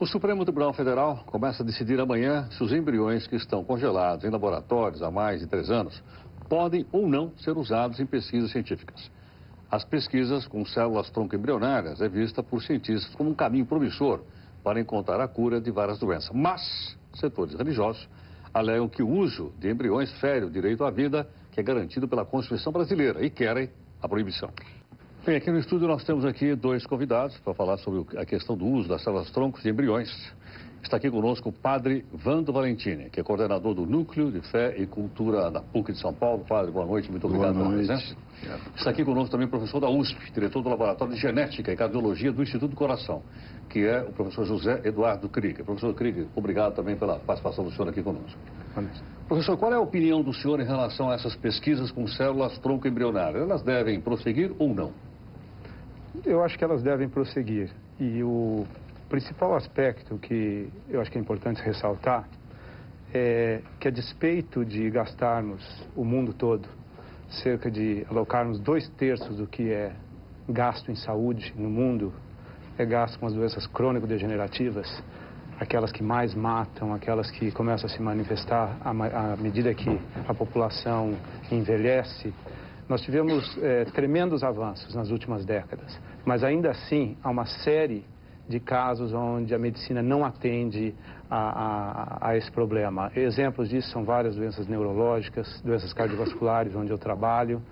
O Supremo Tribunal Federal começa a decidir amanhã se os embriões que estão congelados em laboratórios há mais de 3 anos podem ou não ser usados em pesquisas científicas. As pesquisas com células tronco embrionárias é vista por cientistas como um caminho promissor para encontrar a cura de várias doenças. Mas setores religiosos alegam que o uso de embriões fere o direito à vida que é garantido pela Constituição brasileira e querem a proibição. Bem, aqui no estúdio nós temos aqui 2 convidados para falar sobre a questão do uso das células troncos de embriões. Está aqui conosco o padre Vando Valentini, que é coordenador do Núcleo de Fé e Cultura da PUC de São Paulo. Padre, boa noite, muito obrigado pela presença. Está aqui conosco também o professor da USP, diretor do Laboratório de Genética e Cardiologia do Instituto do Coração, que é o professor José Eduardo Krieger. Professor Krieger, obrigado também pela participação do senhor aqui conosco. Professor, qual é a opinião do senhor em relação a essas pesquisas com células tronco embrionárias? Elas devem prosseguir ou não? Eu acho que elas devem prosseguir. E o principal aspecto que eu acho que é importante ressaltar é que, a despeito de gastarmos o mundo todo, alocarmos 2/3 do que é gasto em saúde no mundo, é gasto com as doenças crônico-degenerativas, aquelas que mais matam, aquelas que começam a se manifestar à medida que a população envelhece. Nós tivemos tremendos avanços nas últimas décadas, mas ainda assim há uma série de casos onde a medicina não atende a esse problema. Exemplos disso são várias doenças neurológicas, doenças cardiovasculares, onde eu trabalho,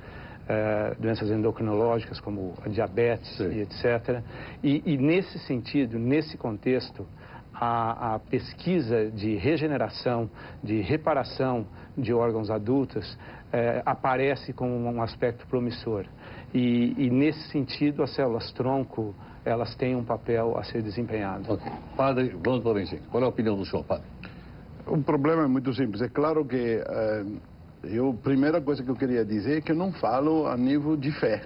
doenças endocrinológicas como a diabetes e etc. E nesse sentido, nesse contexto, a pesquisa de regeneração, de reparação de órgãos adultos aparece como um aspecto promissor. E nesse sentido, as células tronco, elas têm um papel a ser desempenhado. Okay. Padre Vando Valentini, qual é a opinião do senhor, padre? O problema é muito simples. É claro que a primeira coisa que eu queria dizer é que eu não falo a nível de fé,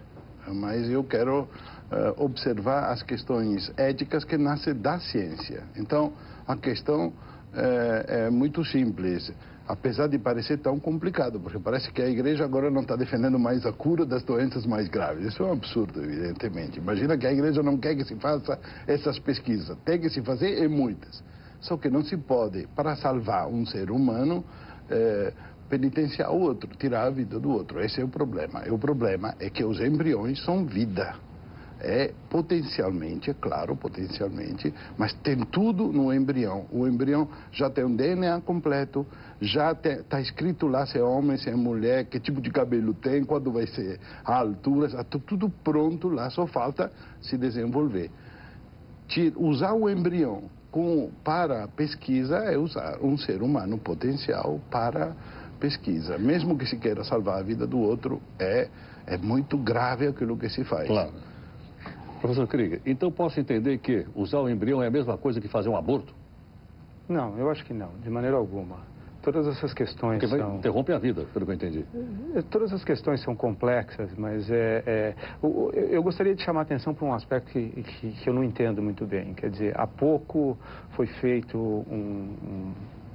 mas eu quero observar as questões éticas que nascem da ciência. Então, a questão é muito simples, apesar de parecer tão complicado, porque parece que a igreja agora não está defendendo mais a cura das doenças mais graves. Isso é um absurdo, evidentemente. Imagina que a igreja não quer que se faça essas pesquisas. Tem que se fazer e muitas. Só que não se pode, para salvar um ser humano, penitenciar o outro, tirar a vida do outro. Esse é o problema. E o problema é que os embriões são vida. Potencialmente, é claro, potencialmente, mas tem tudo no embrião. O embrião já tem um DNA completo, já está escrito lá se é homem, se é mulher, que tipo de cabelo tem, quando vai ser a altura, está tudo pronto lá, só falta se desenvolver. Usar o embrião para pesquisa é usar um ser humano potencial para pesquisa. Mesmo que se queira salvar a vida do outro, é muito grave aquilo que se faz. Claro. Professor Krieger, então posso entender que usar o embrião é a mesma coisa que fazer um aborto? Não, eu acho que não, de maneira alguma. Todas essas questões Porque interrompe a vida, pelo que eu entendi. Todas as questões são complexas, mas eu gostaria de chamar a atenção para um aspecto que eu não entendo muito bem. Quer dizer, há pouco foi feito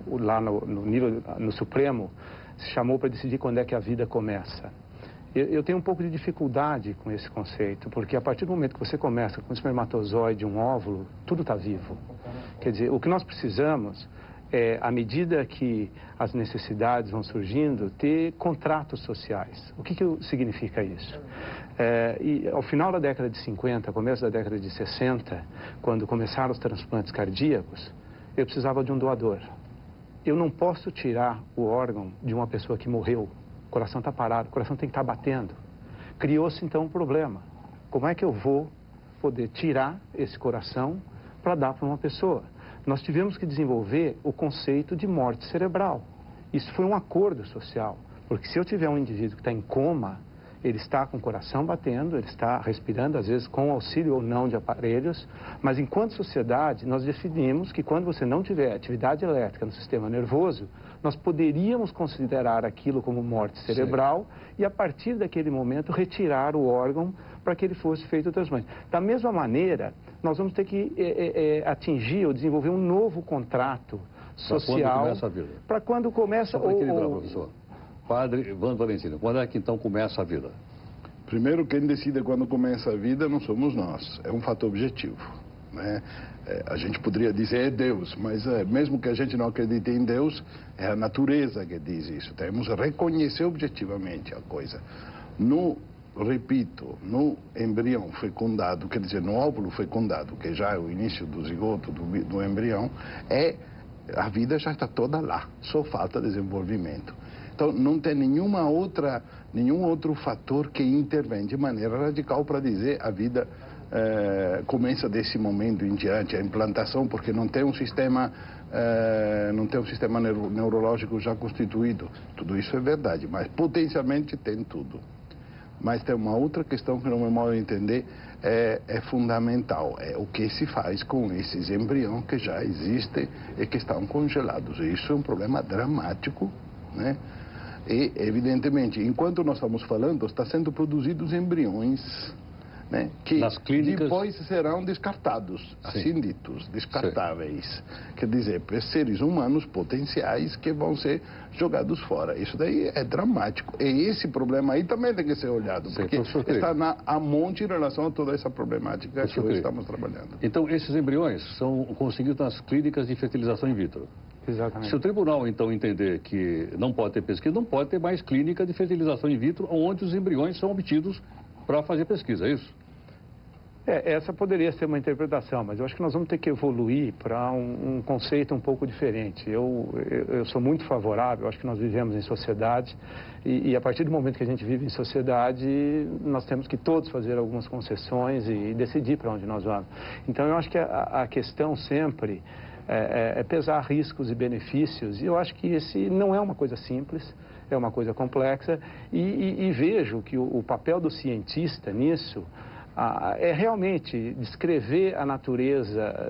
lá no Supremo, se chamou para decidir quando é que a vida começa. Eu tenho um pouco de dificuldade com esse conceito, porque a partir do momento que você começa com um espermatozoide, um óvulo, tudo está vivo. Quer dizer, o que nós precisamos é, à medida que as necessidades vão surgindo, ter contratos sociais. O que significa isso? E ao final da década de 50, começo da década de 60, quando começaram os transplantes cardíacos, eu precisava de um doador. Eu não posso tirar o órgão de uma pessoa que morreu. O coração está parado, o coração tem que estar batendo. Criou-se então um problema. Como é que eu vou poder tirar esse coração para dar para uma pessoa? Nós tivemos que desenvolver o conceito de morte cerebral. Isso foi um acordo social, porque se eu tiver um indivíduo que está em coma, ele está com o coração batendo, ele está respirando, às vezes com auxílio ou não de aparelhos, mas enquanto sociedade nós definimos que quando você não tiver atividade elétrica no sistema nervoso, nós poderíamos considerar aquilo como morte cerebral. Sim. E a partir daquele momento retirar o órgão para que ele fosse feito o transplante. Da mesma maneira, nós vamos ter que atingir ou desenvolver um novo contrato social. Para quando começa a vida? Para quando começa professor. Padre Vando Valentini, quando é que então começa a vida? Primeiro, quem decide quando começa a vida não somos nós, é um fato objetivo. né? A gente poderia dizer é Deus, mas mesmo que a gente não acredite em Deus, é a natureza que diz isso. Temos que reconhecer objetivamente a coisa. Repito, no embrião fecundado, quer dizer, no óvulo fecundado, que já é o início do zigoto, do embrião, a vida já está toda lá, só falta desenvolvimento. Então, não tem nenhum outro fator que intervém de maneira radical para dizer a vida começa desse momento em diante, a implantação, porque não tem um sistema neurológico já constituído. Tudo isso é verdade, mas potencialmente tem tudo. Mas tem uma outra questão que, no meu modo de entender, é fundamental. É o que se faz com esses embriões que já existem e que estão congelados. E isso é um problema dramático, né? E, evidentemente, enquanto nós estamos falando, está sendo produzidos embriões, né, que nas clínicas depois serão descartados, assim ditos, descartáveis. Sim. Quer dizer, seres humanos potenciais que vão ser jogados fora. Isso daí é dramático. E esse problema aí também tem que ser olhado, porque está a monte em relação a toda essa problemática que hoje estamos trabalhando. Então, esses embriões são conseguidos nas clínicas de fertilização in vitro. Exatamente. Se o tribunal, então, entender que não pode ter pesquisa, não pode ter mais clínica de fertilização in vitro onde os embriões são obtidos para fazer pesquisa, é isso? Essa poderia ser uma interpretação, mas eu acho que nós vamos ter que evoluir para um conceito um pouco diferente. Eu sou muito favorável, acho que nós vivemos em sociedade e a partir do momento que a gente vive em sociedade, nós temos que todos fazer algumas concessões e decidir para onde nós vamos. Então, eu acho que a questão sempre é pesar riscos e benefícios, e eu acho que esse não é uma coisa simples, é uma coisa complexa, e vejo que o papel do cientista nisso é realmente descrever a natureza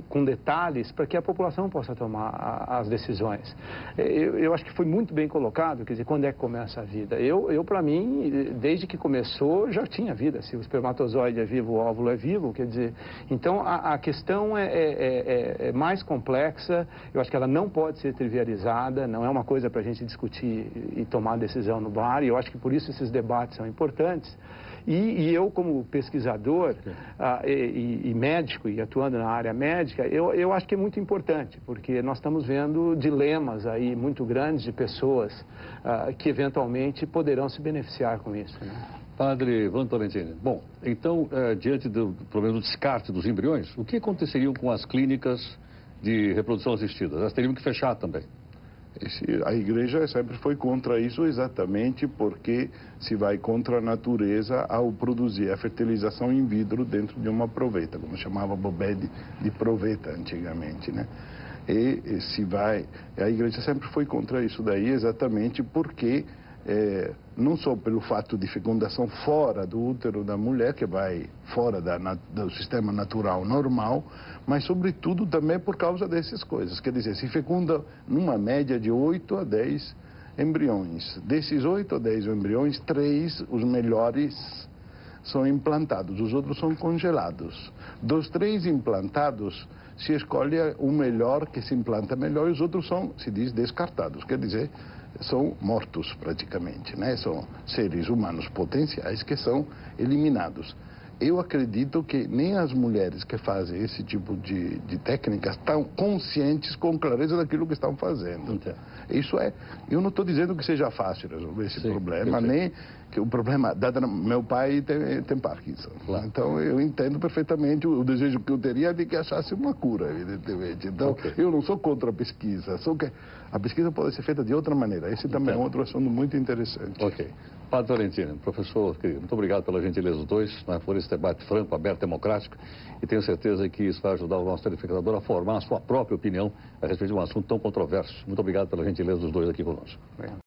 com detalhes para que a população possa tomar as decisões. Eu acho que foi muito bem colocado, quer dizer, quando é que começa a vida? Para mim, desde que começou, já tinha vida. Se o espermatozoide é vivo, o óvulo é vivo, quer dizer... Então, a questão é mais complexa, eu acho que ela não pode ser trivializada, não é uma coisa para a gente discutir e tomar decisão no bar, e eu acho que por isso esses debates são importantes. E eu, como pesquisador e médico, e atuando na área médica, eu acho que é muito importante, porque nós estamos vendo dilemas aí muito grandes de pessoas que eventualmente poderão se beneficiar com isso, né? Padre Ivan Tolentini, bom, então, diante do problema do descarte dos embriões, o que aconteceria com as clínicas de reprodução assistida? Elas teriam que fechar também. A igreja sempre foi contra isso exatamente porque se vai contra a natureza ao produzir a fertilização in vitro dentro de uma proveta, como chamava bobé de proveta antigamente, né? A igreja sempre foi contra isso daí exatamente porque não só pelo fato de fecundação fora do útero da mulher, que vai fora do sistema natural normal, mas sobretudo também por causa dessas coisas. Quer dizer, se fecunda numa média de 8 a 10 embriões. Desses 8 a 10 embriões, 3, os melhores, são implantados, os outros são congelados. Dos 3 implantados, se escolhe o melhor, que se implanta melhor, e os outros são, se diz, descartados. Quer dizer, são mortos praticamente, né? São seres humanos potenciais que são eliminados. Eu acredito que nem as mulheres que fazem esse tipo de técnicas estão conscientes com clareza daquilo que estão fazendo. Isso eu não estou dizendo que seja fácil resolver esse problema, nem que o problema... Meu pai tem Parkinson, então eu entendo perfeitamente o desejo que eu teria de que achasse uma cura, evidentemente. Então, eu não sou contra a pesquisa, só que a pesquisa pode ser feita de outra maneira. Esse também é outro assunto muito interessante. Padre Tolentini, professor, muito obrigado pela gentileza dos dois, né, por esse debate franco, aberto, democrático, e tenho certeza que isso vai ajudar o nosso telespectador a formar a sua própria opinião a respeito de um assunto tão controverso. Muito obrigado pela gentileza dos dois aqui conosco.